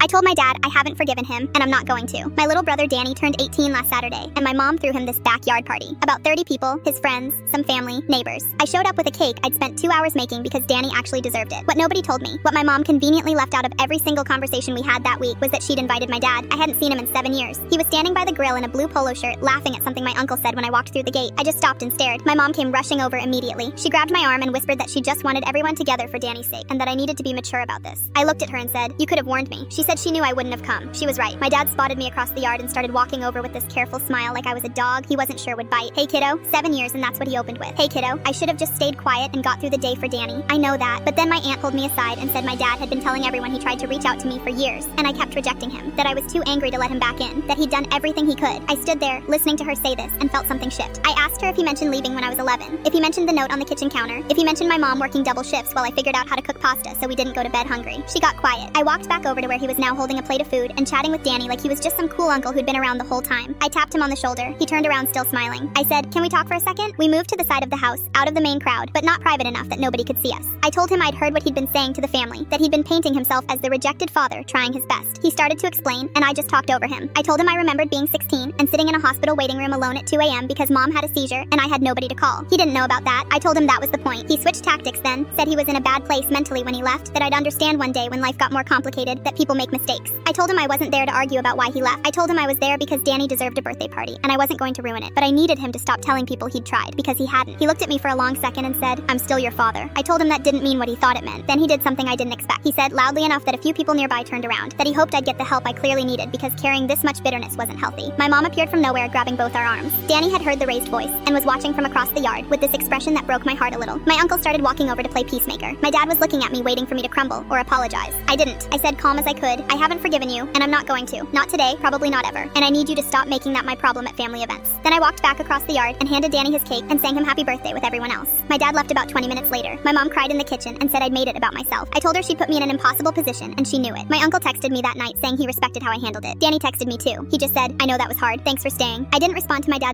I told my dad I haven't forgiven him, and I'm not going to. My little brother Danny turned 18 last Saturday, and my mom threw him this backyard party. About 30 people, his friends, some family, neighbors. I showed up with a cake I'd spent 2 hours making because Danny actually deserved it. What nobody told me, what my mom conveniently left out of every single conversation we had that week, was that she'd invited my dad. I hadn't seen him in 7 years. He was standing by the grill in a blue polo shirt, laughing at something my uncle said when I walked through the gate. I just stopped and stared. My mom came rushing over immediately. She grabbed my arm and whispered that she just wanted everyone together for Danny's sake, and that I needed to be mature about this. I looked at her and said, "You could have warned me." She said she knew I wouldn't have come. She was right. My dad spotted me across the yard and started walking over with this careful smile like I was a dog he wasn't sure would bite. "Hey kiddo," 7 years, and that's what he opened with. "Hey kiddo, I should have just stayed quiet and got through the day for Danny. I know that." But then my aunt pulled me aside and said my dad had been telling everyone he tried to reach out to me for years, and I kept rejecting him, that I was too angry to let him back in, that he'd done everything he could. I stood there, listening to her say this, and felt something shift. I asked her if he mentioned leaving when I was 11, if he mentioned the note on the kitchen counter, if he mentioned my mom working double shifts while I figured out how to cook pasta so we didn't go to bed hungry. She got quiet. I walked back over to where he was now holding a plate of food and chatting with Danny like he was just some cool uncle who'd been around the whole time. I tapped him on the shoulder. He turned around still smiling. I said, "Can we talk for a second?" We moved to the side of the house, out of the main crowd, but not private enough that nobody could see us. I told him I'd heard what he'd been saying to the family, that he'd been painting himself as the rejected father trying his best. He started to explain, and I just talked over him. I told him I remembered being 16 and sitting in a hospital waiting room alone at 2 a.m. because mom had a seizure and I had nobody to call. He didn't know about that. I told him that was the point. He switched tactics then, said he was in a bad place mentally when he left, that I'd understand one day when life got more complicated, that people make mistakes. I told him I wasn't there to argue about why he left. I told him I was there because Danny deserved a birthday party, and I wasn't going to ruin it. But I needed him to stop telling people he'd tried, because he hadn't. He looked at me for a long second and said, "I'm still your father." I told him that didn't mean what he thought it meant. Then he did something I didn't expect. He said loudly enough that a few people nearby turned around, that he hoped I'd get the help I clearly needed because carrying this much bitterness wasn't healthy. My mom appeared from nowhere, grabbing both our arms. Danny had heard the raised voice and was watching from across the yard with this expression that broke my heart a little. My uncle started walking over to play peacemaker. My dad was looking at me, waiting for me to crumble or apologize. I didn't. I said calm as I could, "I haven't forgiven you, and I'm not going to. Not today, probably not ever. And I need you to stop making that my problem at family events." Then I walked back across the yard and handed Danny his cake and sang him happy birthday with everyone else. My dad left about 20 minutes later. My mom cried in the kitchen and said I'd made it about myself. I told her she'd put me in an impossible position, and she knew it. My uncle texted me that night saying he respected how I handled it. Danny texted me too. He just said, "I know that was hard. Thanks for staying." I didn't respond to my dad.